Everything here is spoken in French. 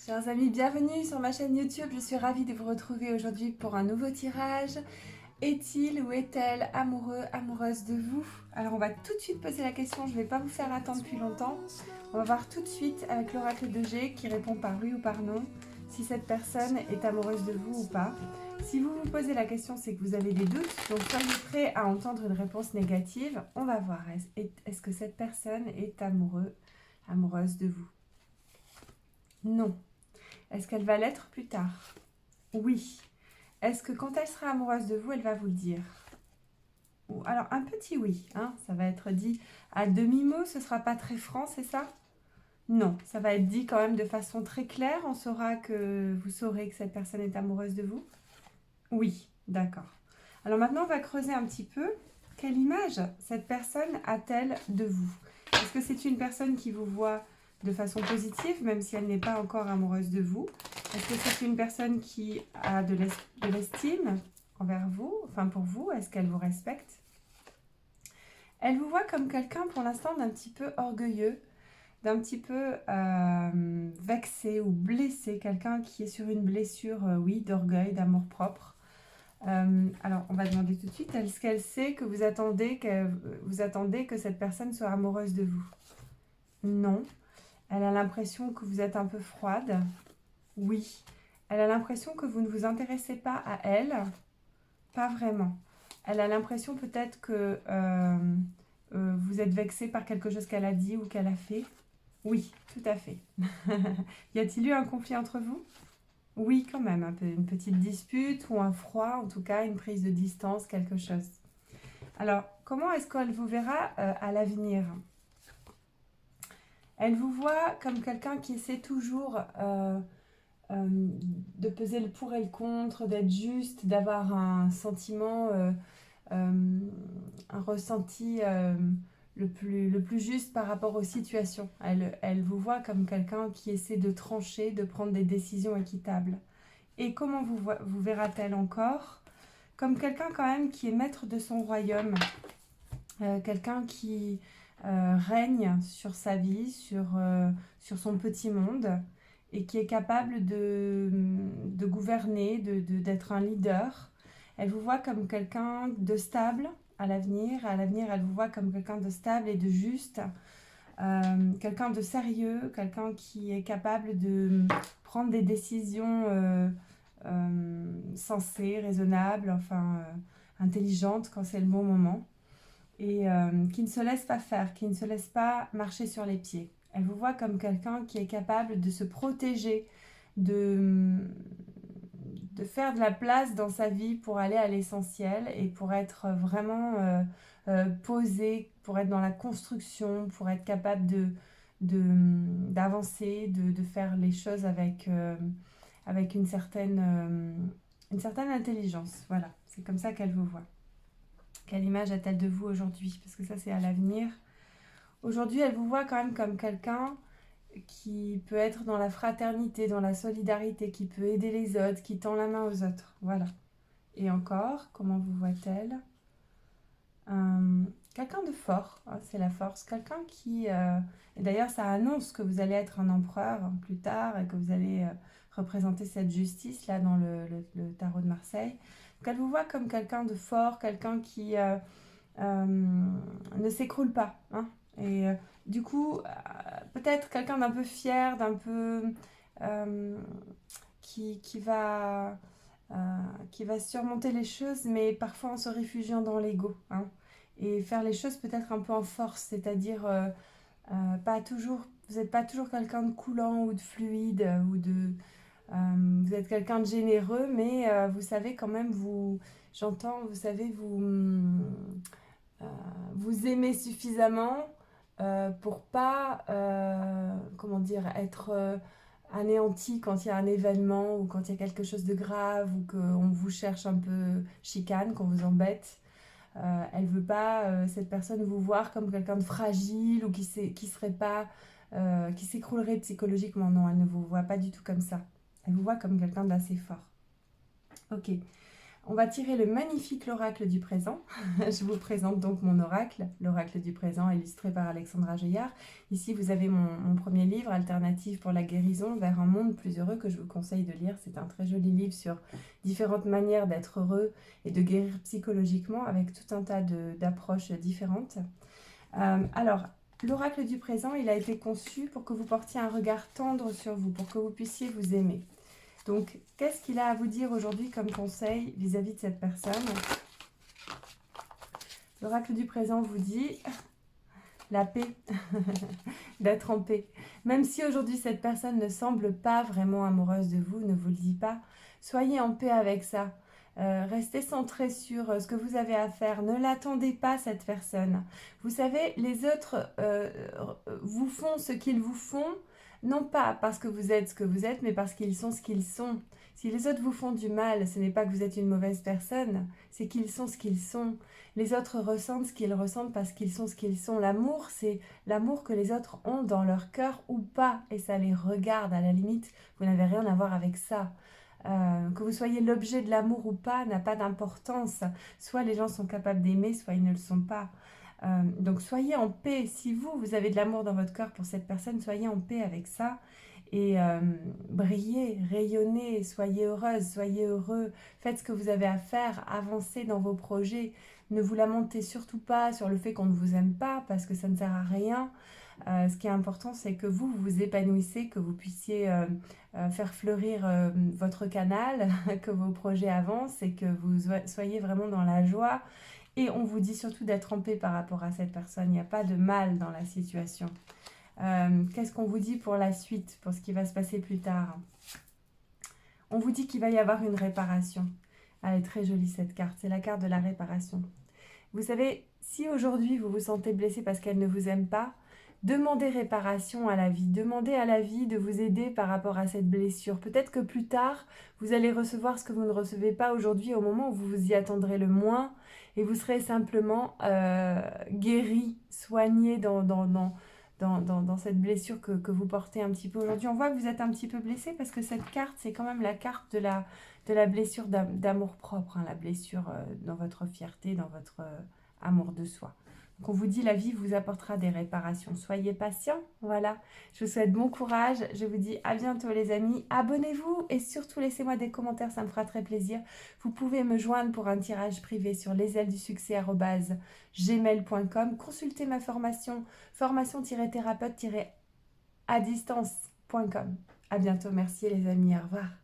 Chers amis, bienvenue sur ma chaîne YouTube. Je suis ravie de vous retrouver aujourd'hui pour un nouveau tirage. Est-il ou est-elle amoureux, amoureuse de vous? Alors on va tout de suite poser la question, je ne vais pas vous faire attendre plus longtemps. On va voir tout de suite avec l'oracle de G qui répond par oui ou par non si cette personne est amoureuse de vous ou pas. Si vous vous posez la question, c'est que vous avez des doutes, donc soyez prêts à entendre une réponse négative. On va voir, est-ce que cette personne est amoureuse de vous? Non. Est-ce qu'elle va l'être plus tard? Oui. Est-ce que quand elle sera amoureuse de vous, elle va vous le dire? Alors, un petit oui, hein, ça va être dit à demi-mot, ce ne sera pas très franc, c'est ça? Non, ça va être dit quand même de façon très claire, vous saurez que cette personne est amoureuse de vous? Oui, d'accord. Alors maintenant, on va creuser un petit peu. Quelle image cette personne a-t-elle de vous? Est-ce que c'est une personne qui vous voit de façon positive, même si elle n'est pas encore amoureuse de vous? Est-ce que c'est une personne qui a de l'estime envers vous, enfin pour vous? Est-ce qu'elle vous respecte? Elle vous voit comme quelqu'un pour l'instant d'un petit peu orgueilleux, d'un petit peu vexé ou blessé, quelqu'un qui est sur une blessure, oui, d'orgueil, d'amour-propre. Alors, on va demander tout de suite, est-ce qu'elle sait que vous attendez que cette personne soit amoureuse de vous? Non. Elle a l'impression que vous êtes un peu froide? Oui. Elle a l'impression que vous ne vous intéressez pas à elle? Pas vraiment. Elle a l'impression peut-être que vous êtes vexé par quelque chose qu'elle a dit ou qu'elle a fait? Oui, tout à fait. Y a-t-il eu un conflit entre vous? Oui, quand même, un peu, une petite dispute ou un froid, en tout cas, une prise de distance, quelque chose. Alors, comment est-ce qu'elle vous verra à l'avenir? Elle vous voit comme quelqu'un qui essaie toujours de peser le pour et le contre, d'être juste, d'avoir un sentiment, un ressenti le plus juste par rapport aux situations. Elle vous voit comme quelqu'un qui essaie de trancher, de prendre des décisions équitables. Et comment vous verra-t-elle encore? Comme quelqu'un quand même qui est maître de son royaume, quelqu'un qui règne sur sa vie, sur son petit monde, et qui est capable de gouverner, d'être un leader. Elle vous voit comme quelqu'un de stable à l'avenir. À l'avenir, elle vous voit comme quelqu'un de stable et de juste, quelqu'un de sérieux, quelqu'un qui est capable de prendre des décisions sensées, raisonnables, enfin intelligentes quand c'est le bon moment, et qui ne se laisse pas faire, qui ne se laisse pas marcher sur les pieds. Elle vous voit comme quelqu'un qui est capable de se protéger, de, de faire de la place dans sa vie pour aller à l'essentiel et pour être vraiment posé, pour être dans la construction, pour être capable d'avancer, de faire les choses avec une certaine intelligence. Voilà, c'est comme ça qu'elle vous voit. Quelle image a-t-elle de vous aujourd'hui? Parce que ça, c'est à l'avenir. Aujourd'hui, elle vous voit quand même comme quelqu'un qui peut être dans la fraternité, dans la solidarité, qui peut aider les autres, qui tend la main aux autres. Voilà. Et encore, comment vous voit-elle? Quelqu'un de fort, hein, c'est la force. Quelqu'un qui... et d'ailleurs, ça annonce que vous allez être un empereur plus tard et que vous allez représenter cette justice là dans le tarot de Marseille. Donc, elle vous voit comme quelqu'un de fort, quelqu'un qui ne s'écroule pas, hein. Et du coup, peut-être quelqu'un d'un peu fier, d'un peu... euh, qui euh, qui va surmonter les choses, mais parfois en se réfugiant dans l'ego, hein, et faire les choses peut-être un peu en force, c'est-à-dire pas toujours, vous n'êtes pas toujours quelqu'un de coulant ou de fluide, vous êtes quelqu'un de généreux, mais vous savez quand même, j'entends, vous savez, vous aimez suffisamment pour pas, comment dire, être anéanti quand il y a un événement ou quand il y a quelque chose de grave ou qu'on vous cherche un peu chicane, qu'on vous embête. Elle veut pas, cette personne, vous voir comme quelqu'un de fragile ou qui serait pas, qui s'écroulerait psychologiquement. Non, elle ne vous voit pas du tout comme ça. Elle vous voit comme quelqu'un d'assez fort. Ok. On va tirer le magnifique l'oracle du présent. Je vous présente donc mon oracle, l'oracle du présent illustré par Alexandra Geillard. Ici, vous avez mon premier livre, Alternative pour la guérison vers un monde plus heureux, que je vous conseille de lire. C'est un très joli livre sur différentes manières d'être heureux et de guérir psychologiquement avec tout un tas d'approches différentes. Alors, l'oracle du présent, il a été conçu pour que vous portiez un regard tendre sur vous, pour que vous puissiez vous aimer. Donc, qu'est-ce qu'il a à vous dire aujourd'hui comme conseil vis-à-vis de cette personne? L'oracle du présent vous dit la paix, d'être en paix. Même si aujourd'hui cette personne ne semble pas vraiment amoureuse de vous, ne vous le dit pas, soyez en paix avec ça. Restez centré sur ce que vous avez à faire. Ne l'attendez pas, cette personne. Vous savez, les autres vous font ce qu'ils vous font, non pas parce que vous êtes ce que vous êtes, mais parce qu'ils sont ce qu'ils sont. Si les autres vous font du mal, ce n'est pas que vous êtes une mauvaise personne, c'est qu'ils sont ce qu'ils sont. Les autres ressentent ce qu'ils ressentent parce qu'ils sont ce qu'ils sont. L'amour, c'est l'amour que les autres ont dans leur cœur ou pas, et ça les regarde. À la limite, vous n'avez rien à voir avec ça. Que vous soyez l'objet de l'amour ou pas n'a pas d'importance. Soit les gens sont capables d'aimer, soit ils ne le sont pas. Donc soyez en paix. Si vous avez de l'amour dans votre cœur pour cette personne, soyez en paix avec ça. Et brillez, rayonnez, soyez heureuse, soyez heureux. Faites ce que vous avez à faire, avancez dans vos projets. Ne vous lamentez surtout pas sur le fait qu'on ne vous aime pas, parce que ça ne sert à rien. Ce qui est important, c'est que vous vous épanouissez, que vous puissiez faire fleurir votre canal, que vos projets avancent et que vous soyez vraiment dans la joie. Et on vous dit surtout d'être en paix par rapport à cette personne. Il n'y a pas de mal dans la situation. Qu'est-ce qu'on vous dit pour la suite, pour ce qui va se passer plus tard? On vous dit qu'il va y avoir une réparation. Elle est très jolie cette carte, c'est la carte de la réparation. Vous savez, si aujourd'hui vous vous sentez blessé parce qu'elle ne vous aime pas, demandez réparation à la vie. Demandez à la vie de vous aider par rapport à cette blessure. Peut-être que plus tard, vous allez recevoir ce que vous ne recevez pas aujourd'hui au moment où vous vous y attendrez le moins et vous serez simplement guéri, soigné dans cette blessure que vous portez un petit peu aujourd'hui. On voit que vous êtes un petit peu blessé parce que cette carte, c'est quand même la carte de la blessure d'amour-propre, hein, la blessure dans votre fierté, dans votre amour de soi. Donc on vous dit la vie vous apportera des réparations. Soyez patients, voilà. Je vous souhaite bon courage. Je vous dis à bientôt les amis. Abonnez-vous et surtout laissez-moi des commentaires, ça me fera très plaisir. Vous pouvez me joindre pour un tirage privé sur lesailesdusuccès@gmail.com. Consultez ma formation, formation-thérapeute-à-distance.com. À bientôt, merci les amis, au revoir.